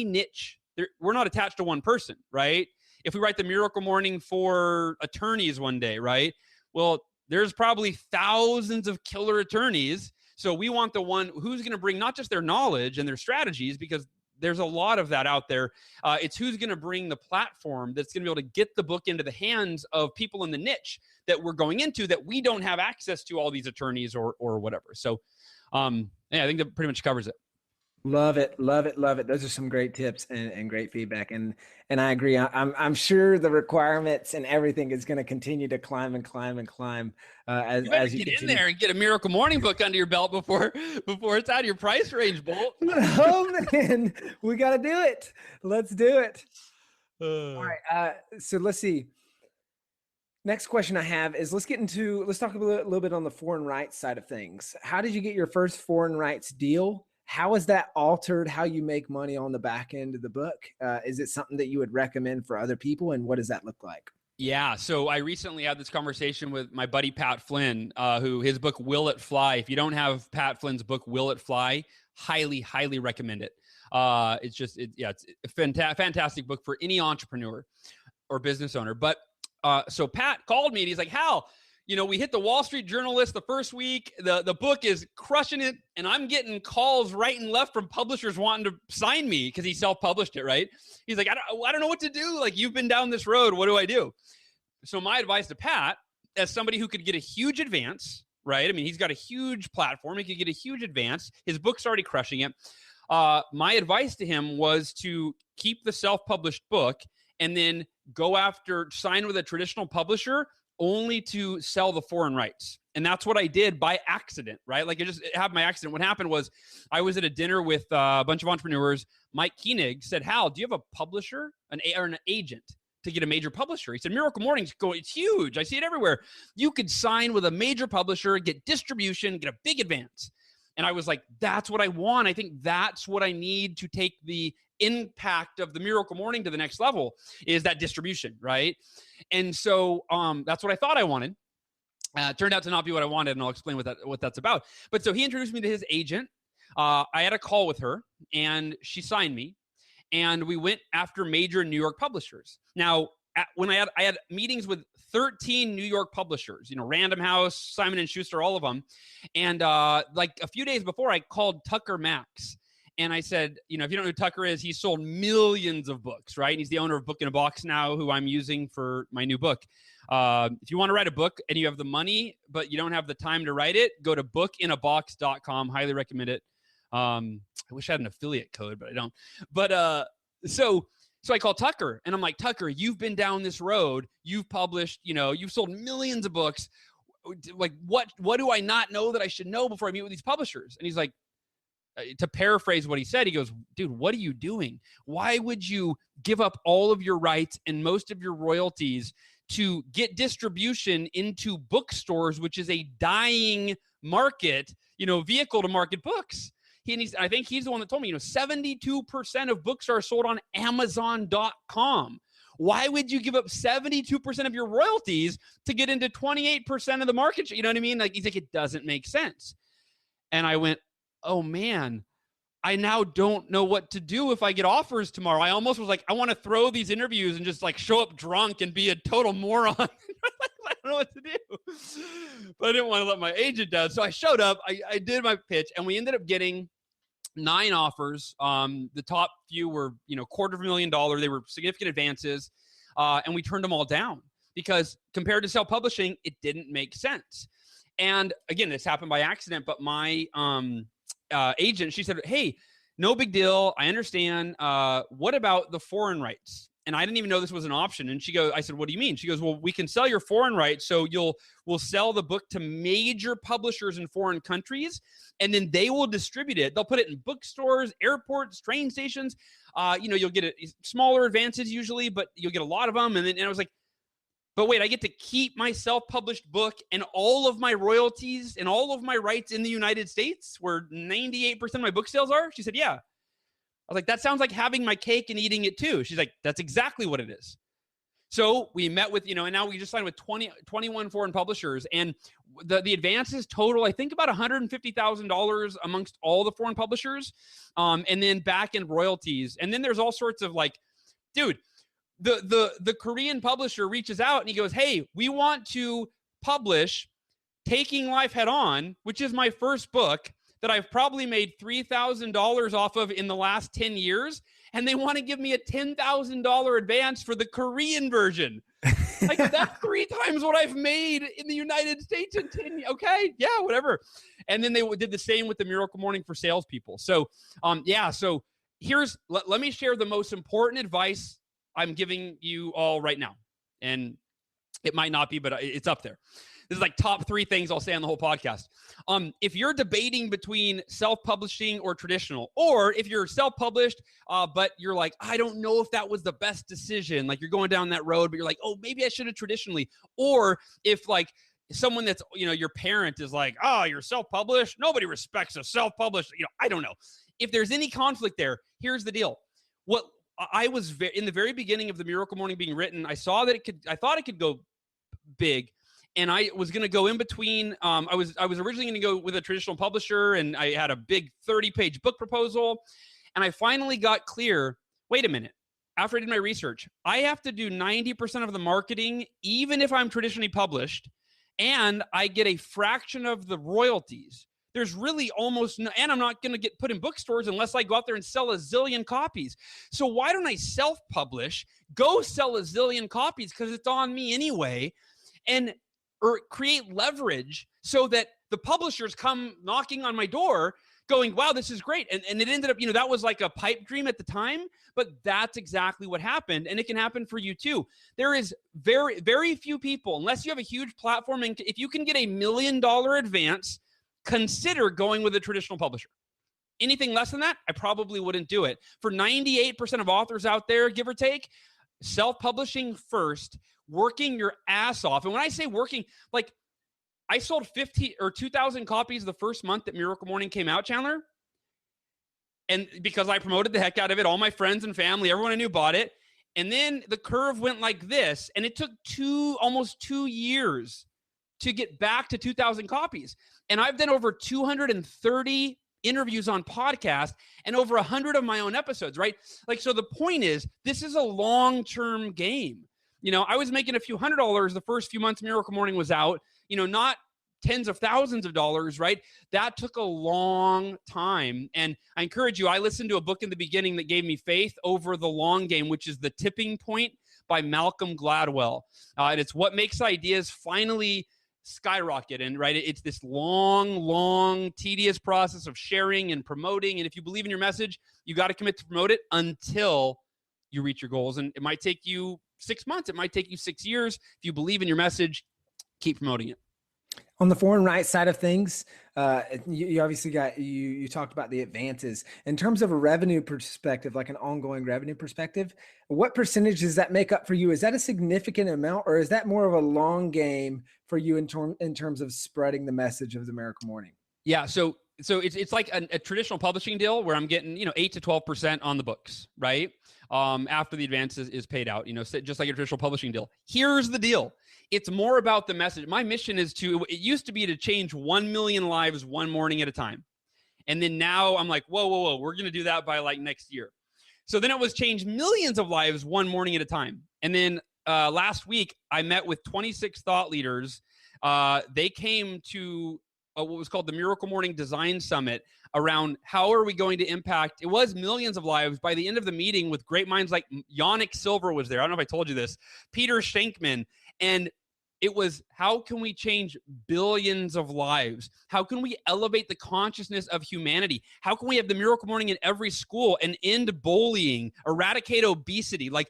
niche. We're not attached to one person, right? If we write the Miracle Morning for attorneys one day, right? Well, there's probably thousands of killer attorneys. So we want the one who's going to bring not just their knowledge and their strategies, because there's a lot of that out there. It's who's going to bring the platform that's going to be able to get the book into the hands of people in the niche that we're going into that we don't have access to, all these attorneys or whatever. So, I think that pretty much covers it. Love it. Love it. Love it. Those are some great tips and great feedback. And I agree. I'm sure the requirements and everything is going to continue to climb and climb and climb as you get in there and get a Miracle Morning book under your belt before it's out of your price range, Bolt. Oh man, we got to do it. Let's do it. All right. So let's see. Next question I have is let's talk a little bit on the foreign rights side of things. How did you get your first foreign rights deal? How has that altered how you make money on the back end of the book? Is it something that you would recommend for other people? And what does that look like? Yeah. So I recently had this conversation with my buddy, Pat Flynn, who his book, Will It Fly? If you don't have Pat Flynn's book, Will It Fly? Highly, highly recommend it. It's a fantastic book for any entrepreneur or business owner. But so Pat called me and he's like, Hal, we hit the Wall Street Journal list the first week. The book is crushing it, and I'm getting calls right and left from publishers wanting to sign me because he self-published it, right? He's like, I don't know what to do. Like, you've been down this road. What do I do? So my advice to Pat, as somebody who could get a huge advance, right? I mean, he's got a huge platform. He could get a huge advance. His book's already crushing it. My advice to him was to keep the self-published book and then sign with a traditional publisher only to sell the foreign rights. And that's what I did by accident, right? Like it happened by accident. What happened was I was at a dinner with a bunch of entrepreneurs. Mike Koenig said, Hal, do you have a publisher, or an agent to get a major publisher? He said, Miracle Morning's it's huge. I see it everywhere. You could sign with a major publisher, get distribution, get a big advance. And I was like, that's what I want. I think that's what I need to take the impact of the Miracle Morning to the next level, is that distribution, right? And so that's what I thought I wanted. Turned out to not be what I wanted, and I'll explain what that's about. But so he introduced me to his agent. I had a call with her, and she signed me, and we went after major New York publishers. Now, when I had meetings with 13 New York publishers, Random House, Simon & Schuster, all of them. And like a few days before, I called Tucker Max. And I said, if you don't know who Tucker is, he's sold millions of books, right? And he's the owner of Book in a Box now, who I'm using for my new book. If you want to write a book and you have the money, but you don't have the time to write it, go to bookinabox.com. Highly recommend it. I wish I had an affiliate code, but I don't. But so I called Tucker, and I'm like, Tucker, you've been down this road. You've published, you've sold millions of books. Like, what do I not know that I should know before I meet with these publishers? And he's like, to paraphrase what he said, he goes, dude, what are you doing? Why would you give up all of your rights and most of your royalties to get distribution into bookstores, which is a dying market, vehicle to market books? I think he's the one that told me, 72% of books are sold on Amazon.com. Why would you give up 72% of your royalties to get into 28% of the market? You know what I mean? Like, he's like, it doesn't make sense. And I went, oh man, I now don't know what to do if I get offers tomorrow. I almost was like, I want to throw these interviews and just like show up drunk and be a total moron. I don't know what to do. But I didn't want to let my agent down. So I showed up, I did my pitch, and we ended up getting 9 offers. The top few were, $250,000. They were significant advances. And we turned them all down because compared to self-publishing, it didn't make sense. And again, this happened by accident, but my agent, she said, hey, no big deal. I understand. What about the foreign rights? and I didn't even know this was an option. And I said, what do you mean? She goes, well, we can sell your foreign rights. So we'll sell the book to major publishers in foreign countries, and then they will distribute it. They'll put it in bookstores, airports, train stations. You'll get smaller advances usually, but you'll get a lot of them. And I was like, but wait, I get to keep my self-published book and all of my royalties and all of my rights in the United States, where 98% of my book sales are? She said, yeah. I was like, that sounds like having my cake and eating it too. She's like, that's exactly what it is. So we met with, and now we just signed with 21 foreign publishers, and the advances total, I think, about $150,000 amongst all the foreign publishers, and then back end royalties. And then there's all sorts of like, dude, the Korean publisher reaches out and he goes, hey, we want to publish Taking Life Head On, which is my first book that I've probably made $3,000 off of in the last 10 years. And they want to give me a $10,000 advance for the Korean version. Like, that's 3 times what I've made in the United States in 10 years. Okay, yeah, whatever. And then they did the same with the Miracle Morning for salespeople. So, so let me share the most important advice I'm giving you all right now. And it might not be, but it's up there. This is like top 3 things I'll say on the whole podcast. If you're debating between self-publishing or traditional, or if you're self-published, but you're like, I don't know if that was the best decision. Like, you're going down that road, but you're like, oh, maybe I should have traditionally. Or if like someone that's, your parent is like, oh, you're self-published. Nobody respects a self-published. I don't know. If there's any conflict there, here's the deal. What I was in the very beginning of the Miracle Morning being written, I thought it could go big. And I was going to go in between. I was originally going to go with a traditional publisher, and I had a big 30-page book proposal. And I finally got clear, wait a minute. After I did my research, I have to do 90% of the marketing, even if I'm traditionally published, and I get a fraction of the royalties. There's really almost no, and I'm not going to get put in bookstores unless I go out there and sell a zillion copies. So why don't I self-publish, go sell a zillion copies, because it's on me anyway, or create leverage so that the publishers come knocking on my door going, wow, this is great. And it ended up, that was like a pipe dream at the time, but that's exactly what happened. And it can happen for you too. There is very, very few people, unless you have a huge platform, and if you can get $1 million advance, consider going with a traditional publisher. Anything less than that, I probably wouldn't do it. For 98% of authors out there, give or take, self-publishing first, working your ass off. And when I say working, like, I sold 50 or 2,000 copies the first month that Miracle Morning came out, Chandler. And because I promoted the heck out of it, all my friends and family, everyone I knew bought it. And then the curve went like this, and it took almost 2 years to get back to 2,000 copies. And I've done over 230 interviews on podcast and over 100 of my own episodes, right? Like, so the point is, this is a long-term game. I was making a few $100s the first few months Miracle Morning was out, not tens of thousands of dollars, right? That took a long time. And I encourage you, I listened to a book in the beginning that gave me faith over the long game, which is The Tipping Point by Malcolm Gladwell. And it's what makes ideas finally skyrocket. And right, it's this long, tedious process of sharing and promoting. And if you believe in your message, you got to commit to promote it until you reach your goals. And it might take you 6 months. It might take you 6 years. If you believe in your message, keep promoting it. On the foreign rights side of things, you obviously you talked about the advances. In terms of a revenue perspective, like an ongoing revenue perspective, what percentage does that make up for you? Is that a significant amount, or is that more of a long game for you in terms of spreading the message of the Miracle Morning? Yeah, so it's like a traditional publishing deal where I'm getting 8 to 12% on the books, right? After the advance is paid out, just like a traditional publishing deal. Here's the deal. It's more about the message. My mission is it used to be to change 1 million lives one morning at a time. And then now I'm like, whoa, we're going to do that by like next year. So then it was change millions of lives one morning at a time. And then last week I met with 26 thought leaders. They came to what was called the Miracle Morning Design Summit around how are we going to impact, it was millions of lives. By the end of the meeting, with great minds like Yannick Silver was there. I don't know if I told you this, Peter Shankman. And It was, how can we change billions of lives? How can we elevate the consciousness of humanity? How can we have the miracle morning in every school and end bullying, eradicate obesity? Like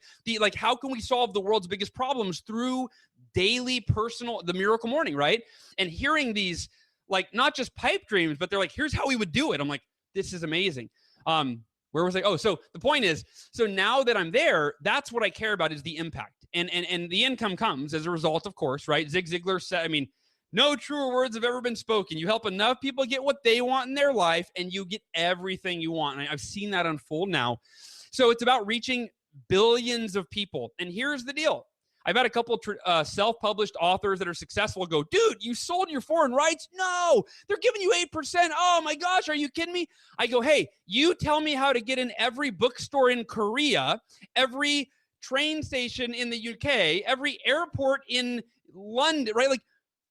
how can we solve the world's biggest problems through daily the miracle morning, right? And hearing these, like, not just pipe dreams, but they're like, here's how we would do it. I'm like, this is amazing. Where was I? Oh, so the point is, so now that I'm there, that's what I care about, is the impact. And the income comes as a result, of course, right? Zig Ziglar said, I mean, no truer words have ever been spoken. You help enough people get what they want in their life, and you get everything you want. And I've seen that unfold now. So it's about reaching billions of people. And here's the deal. I've had a couple self-published authors that are successful go, dude, you sold your foreign rights? No, they're giving you 8%. Oh my gosh, are you kidding me? I go, hey, you tell me how to get in every bookstore in Korea, every train station in the UK, every airport in London, right? Like,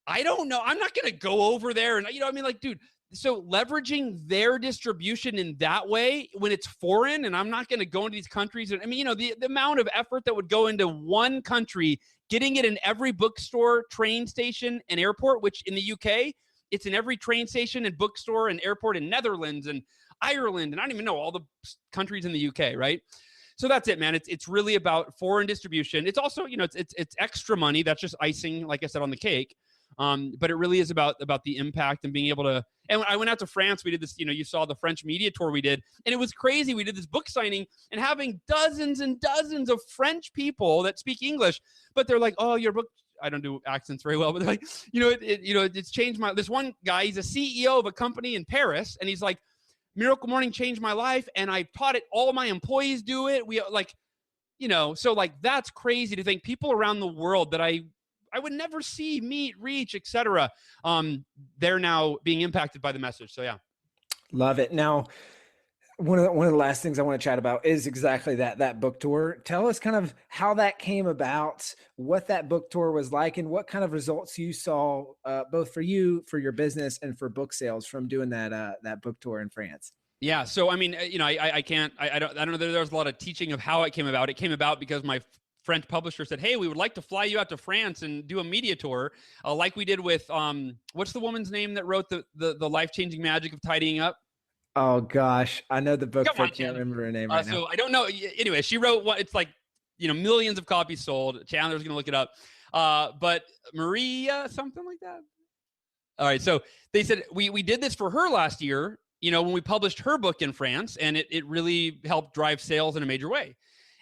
I don't know. I'm not going to go over there. And, I mean, like, dude, so leveraging their distribution in that way when it's foreign, and I'm not going to go into these countries. And I mean, the amount of effort that would go into one country, getting it in every bookstore, train station, and airport, which in the UK, it's in every train station and bookstore and airport in Netherlands and Ireland. And I don't even know all the countries in the UK, right? So that's it, man. It's really about foreign distribution. It's also, it's extra money. That's just icing, like I said, on the cake. But it really is about the impact and being able to. And when I went out to France, we did this, you saw the French media tour we did, and it was crazy. We did this book signing and having dozens and dozens of French people that speak English, but they're like, oh, your book, I don't do accents very well, but they're like, it's changed this one guy, he's a CEO of a company in Paris, and he's like, Miracle Morning changed my life, and I taught it, all my employees do it. We so like, that's crazy to think people around the world that I would never see, meet, reach, etc. They're now being impacted by the message. So yeah. Love it. Now, one of the last things I want to chat about is exactly that book tour. Tell us kind of how that came about, what that book tour was like, and what kind of results you saw, both for you, for your business, and for book sales from doing that book tour in France. Yeah. So, I mean, I don't know. There's a lot of teaching of how it came about. It came about because my French publisher said, hey, we would like to fly you out to France and do a media tour, like we did with, what's the woman's name that wrote the life-changing magic of tidying up? Oh gosh, I know the book, but I can't remember her name right now. So I don't know. Anyway, she wrote it's like, millions of copies sold. Chandler's going to look it up. But Maria, something like that. All right. So they said, we did this for her last year, when we published her book in France, and it really helped drive sales in a major way.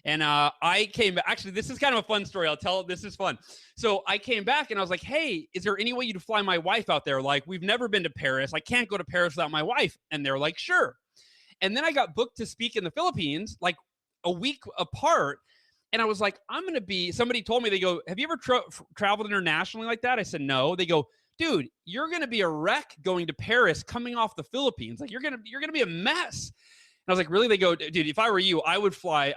And I came back. Actually, this is kind of a fun story. I'll tell. This is fun. So I came back and I was like, hey, is there any way you'd fly my wife out there? Like, we've never been to Paris. I can't go to Paris without my wife. And they're like, sure. And then I got booked to speak in the Philippines, like a week apart. And I was like, somebody told me, they go, have you ever traveled internationally like that? I said, no. They go, dude, you're going to be a wreck going to Paris, coming off the Philippines. Like, you're going to be a mess. And I was like, really? They go, dude, if I were you, I would find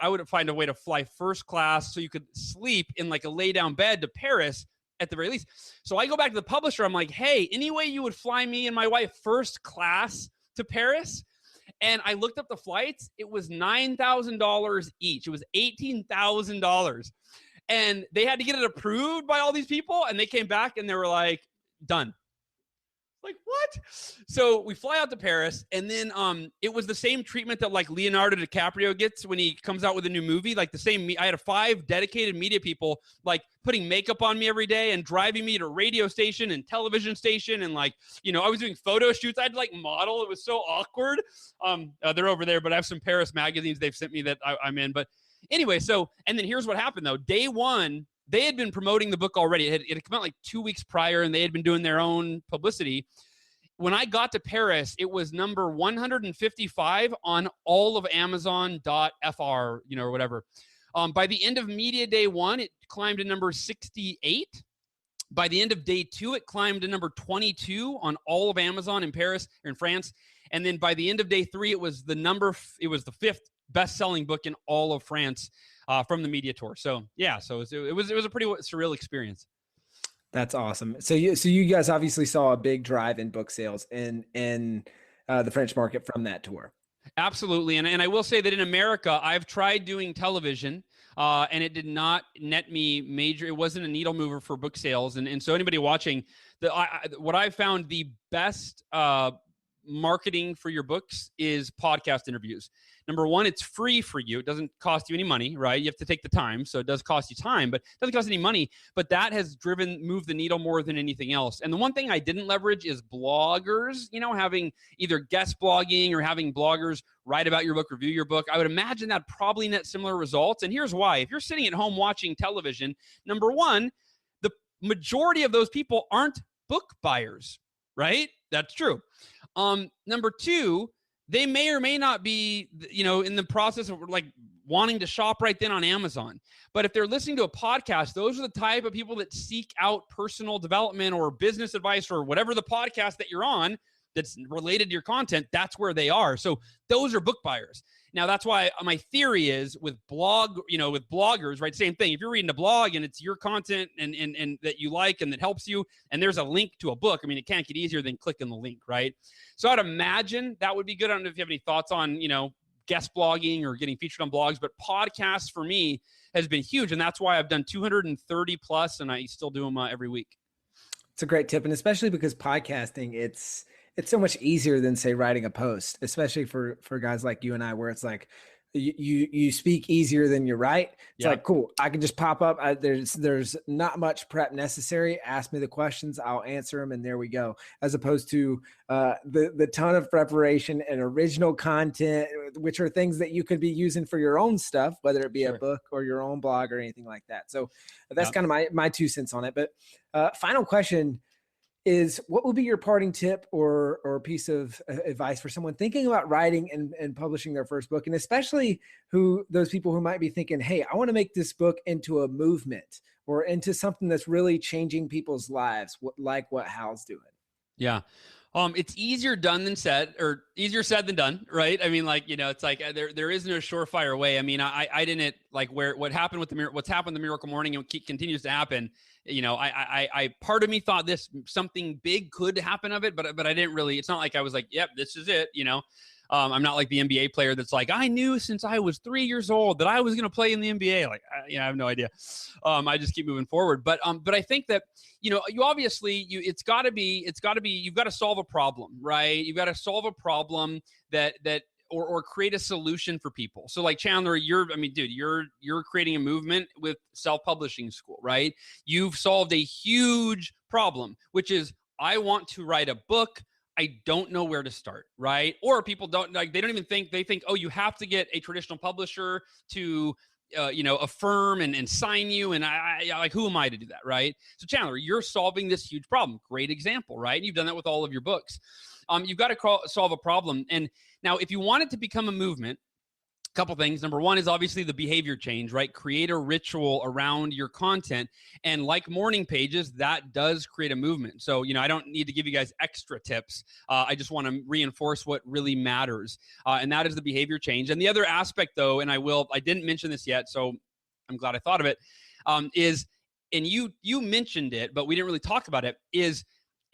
a way to fly first class so you could sleep in like a lay down bed to Paris at the very least. So I go back to the publisher. I'm like, hey, any way you would fly me and my wife first class to Paris? And I looked up the flights. It was $9,000 each. It was $18,000. And they had to get it approved by all these people. And they came back and they were like, done. Like, what? So we fly out to Paris, and then it was the same treatment that like Leonardo DiCaprio gets when he comes out with a new movie. Like the same, I had 5 dedicated media people like putting makeup on me every day and driving me to radio station and television station. And like, I was doing photo shoots. I had to like model. It was so awkward. They're over there, but I have some Paris magazines they've sent me that I'm in. But anyway, and then here's what happened though. Day one, they had been promoting the book already. It had come out like 2 weeks prior, and they had been doing their own publicity. When I got to Paris, it was number 155 on all of Amazon.fr, or whatever. By the end of media day 1, it climbed to number 68. By the end of day 2, it climbed to number 22 on all of Amazon in Paris or in France. And then by the end of day 3, it was the 5th best-selling book in all of France. From the media tour. So yeah, so it was a pretty surreal experience. That's awesome. So you guys obviously saw a big drive in book sales in the French market from that tour. Absolutely. And I will say that in America, I've tried doing television, and it did not net me major. It wasn't a needle mover for book sales. And so anybody watching, what I found the best marketing for your books is podcast interviews. Number one, it's free for you. It doesn't cost you any money, right? You have to take the time. So it does cost you time, but it doesn't cost any money. But that has moved the needle more than anything else. And the one thing I didn't leverage is bloggers, having either guest blogging or having bloggers write about your book, review your book. I would imagine that probably net similar results. And here's why. If you're sitting at home watching television, number one, the majority of those people aren't book buyers, right? That's true. Number two, they may or may not be, in the process of like wanting to shop right then on Amazon. But if they're listening to a podcast, those are the type of people that seek out personal development or business advice or whatever the podcast that you're on that's related to your content. That's where they are. So those are book buyers. Now, that's why my theory is with bloggers, right? Same thing. If you're reading a blog and it's your content and that you like and that helps you, and there's a link to a book, I mean, it can't get easier than clicking the link, right? So I'd imagine that would be good. I don't know if you have any thoughts on, guest blogging or getting featured on blogs, but podcasts for me has been huge. And that's why I've done 230 plus, and I still do them every week. It's a great tip. And especially because podcasting, it's so much easier than say writing a post, especially for guys like you and I, where it's like you speak easier than you write. It's like, cool, I can just pop up. There's not much prep necessary. Ask me the questions, I'll answer them, and there we go. As opposed to the ton of preparation and original content, which are things that you could be using for your own stuff, whether it be a book or your own blog or anything like that. So that's kind of my 2 cents on it. But final question is, what would be your parting tip or piece of advice for someone thinking about writing and publishing their first book? And especially those people who might be thinking, hey, I want to make this book into a movement or into something that's really changing people's lives, like what Hal's doing. Yeah. It's easier done than said, or easier said than done, right? I mean, it's like there is no surefire way. I mean, I didn't like what's happened with the Miracle Morning and continues to happen. I part of me thought something big could happen of it, but I didn't really. It's not like I was like, yep, this is it. I'm not like the NBA player that's like, I knew since I was 3 years old that I was going to play in the NBA. Like, I have no idea. I just keep moving forward. But I think that, you obviously you've got to solve a problem, right? You've got to solve a problem or create a solution for people. So like Chandler, you're creating a movement with self-publishing school, right? You've solved a huge problem, which is I want to write a book. I don't know where to start, right? Or people they don't even think, they think, oh, you have to get a traditional publisher to, affirm and sign you. And I like, who am I to do that, right? So Chandler, you're solving this huge problem. Great example, right? You've done that with all of your books. You've got to solve a problem. And now if you want it to become a movement, couple things. Number one is obviously the behavior change, right? Create a ritual around your content. And like morning pages, that does create a movement. So, I don't need to give you guys extra tips. I just want to reinforce what really matters. And that is the behavior change. And the other aspect though, and I didn't mention this yet, so I'm glad I thought of it, is, and you mentioned it, but we didn't really talk about it, is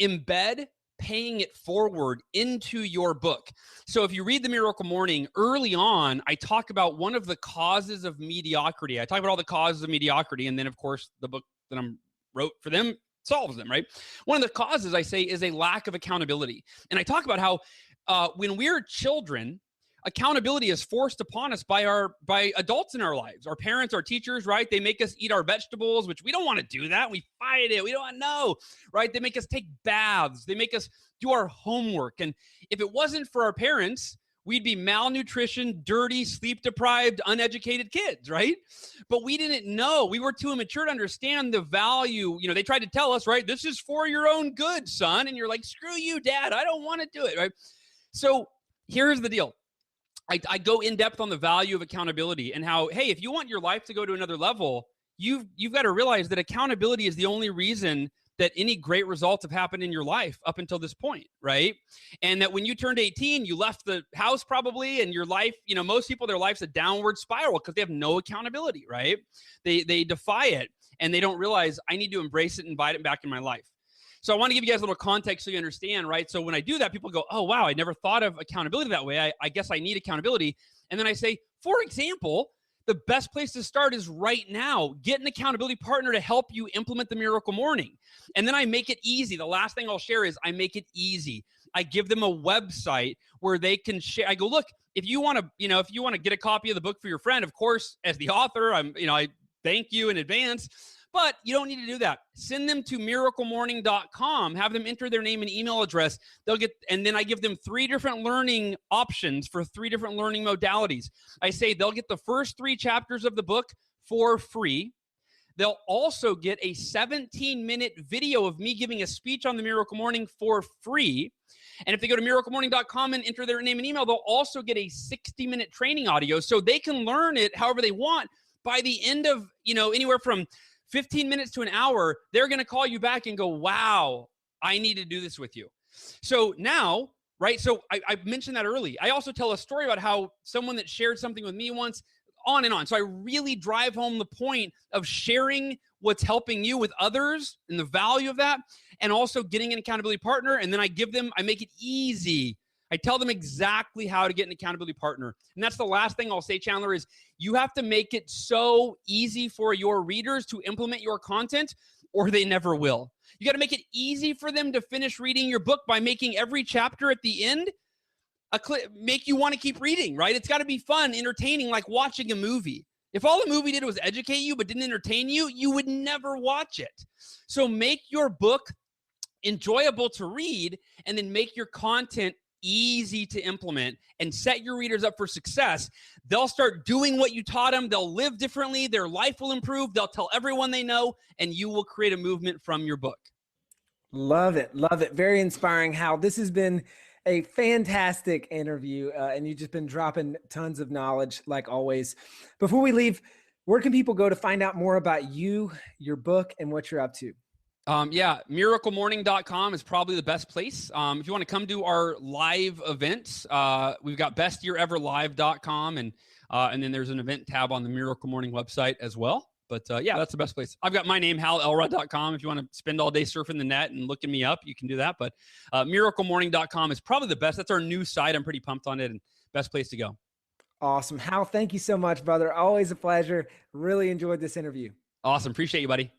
embed paying it forward into your book. So if you read The Miracle Morning, early on, I talk about one of the causes of mediocrity. I talk about all the causes of mediocrity, and then, of course, the book that I wrote for them solves them, right? One of the causes, I say, is a lack of accountability. And I talk about how when we're children, accountability is forced upon us by adults in our lives, our parents, our teachers, right? They make us eat our vegetables, which we don't want to do that. We fight it. We don't want to know, right? They make us take baths. They make us do our homework. And if it wasn't for our parents, we'd be malnutrition, dirty, sleep deprived, uneducated kids, right? But we didn't know. We were too immature to understand the value. They tried to tell us, right? This is for your own good, son. And you're like, screw you, Dad. I don't want to do it, right? So here's the deal. I go in depth on the value of accountability and how, hey, if you want your life to go to another level, you've got to realize that accountability is the only reason that any great results have happened in your life up until this point, right? And that when you turned 18, you left the house probably, and your life, most people, their life's a downward spiral because they have no accountability, right? They defy it, and they don't realize I need to embrace it and invite it back in my life. So I want to give you guys a little context so you understand, right? So when I do that, people go, oh, wow, I never thought of accountability that way. I guess I need accountability. And then I say, for example, the best place to start is right now. Get an accountability partner to help you implement the Miracle Morning. And then I make it easy. The last thing I'll share is I make it easy. I give them a website where they can share. I go, look, if you want to get a copy of the book for your friend, of course, as the author, I thank you in advance. But you don't need to do that. Send them to miraclemorning.com. Have them enter their name and email address. And then I give them 3 different learning options for 3 different learning modalities. I say they'll get the first 3 chapters of the book for free. They'll also get a 17-minute video of me giving a speech on the Miracle Morning for free. And if they go to miraclemorning.com and enter their name and email, they'll also get a 60-minute training audio so they can learn it however they want. By the end of, anywhere from 15 minutes to an hour, they're going to call you back and go, wow, I need to do this with you. So now, right? So I mentioned that early. I also tell a story about how someone that shared something with me once, on and on. So I really drive home the point of sharing what's helping you with others and the value of that, and also getting an accountability partner. And then I make it easy. I tell them exactly how to get an accountability partner. And that's the last thing I'll say, Chandler, is you have to make it so easy for your readers to implement your content, or they never will. You got to make it easy for them to finish reading your book by making every chapter at the end make you want to keep reading, right? It's got to be fun, entertaining, like watching a movie. If all the movie did was educate you but didn't entertain you, you would never watch it. So make your book enjoyable to read, and then make your content easy to implement and set your readers up for success. They'll start doing what you taught them. They'll live differently. Their life will improve. They'll tell everyone they know, and you will create a movement from your book. Love it. Love it. Very inspiring, Hal. This has been a fantastic interview, and you've just been dropping tons of knowledge like always. Before we leave, where can people go to find out more about you, your book, and what you're up to? Miraclemorning.com is probably the best place. If you want to come to our live events, we've got bestyeareverlive.com, and then there's an event tab on the Miracle Morning website as well. But that's the best place. I've got my name, halelrod.com. If you want to spend all day surfing the net and looking me up, you can do that. But miraclemorning.com is probably the best. That's our new site. I'm pretty pumped on it, and best place to go. Awesome. Hal, thank you so much, brother. Always a pleasure. Really enjoyed this interview. Awesome. Appreciate you, buddy.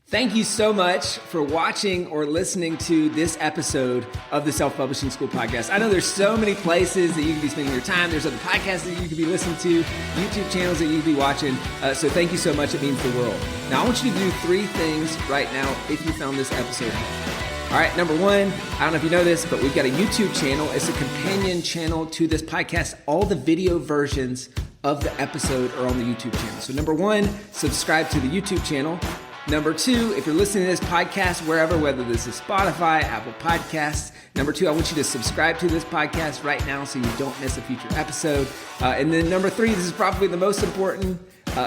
Thank you so much for watching or listening to this episode of the Self-Publishing School podcast. I know there's so many places that you can be spending your time. There's other podcasts that you could be listening to, YouTube channels that you could be watching. So thank you so much. It means the world. Now, I want you to do 3 things right now if you found this episode helpful. All right, number 1, I don't know if you know this, but we've got a YouTube channel. It's a companion channel to this podcast. All the video versions of the episode are on the YouTube channel. So number 1, subscribe to the YouTube channel. Number 2, if you're listening to this podcast wherever, whether this is Spotify, Apple Podcasts, number 2, I want you to subscribe to this podcast right now so you don't miss a future episode. And then number 3, this is probably the most important,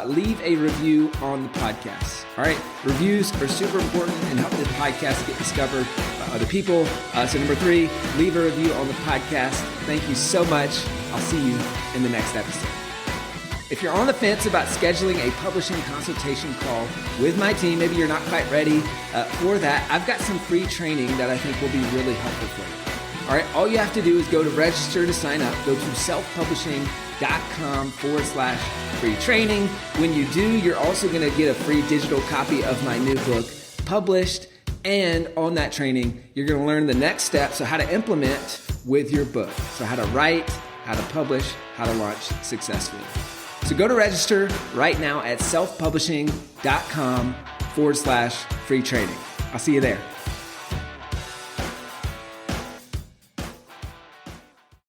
leave a review on the podcast. All right, reviews are super important and help this podcast get discovered by other people. So number 3, leave a review on the podcast. Thank you so much. I'll see you in the next episode. If you're on the fence about scheduling a publishing consultation call with my team, maybe you're not quite ready for that, I've got some free training that I think will be really helpful for you. All right, all you have to do is go to register to sign up. Go to selfpublishing.com/free training. When you do, you're also going to get a free digital copy of my new book published. And on that training, you're going to learn the next steps, so how to implement with your book. So how to write, how to publish, how to launch successfully. So go to register right now at selfpublishing.com/free training. I'll see you there.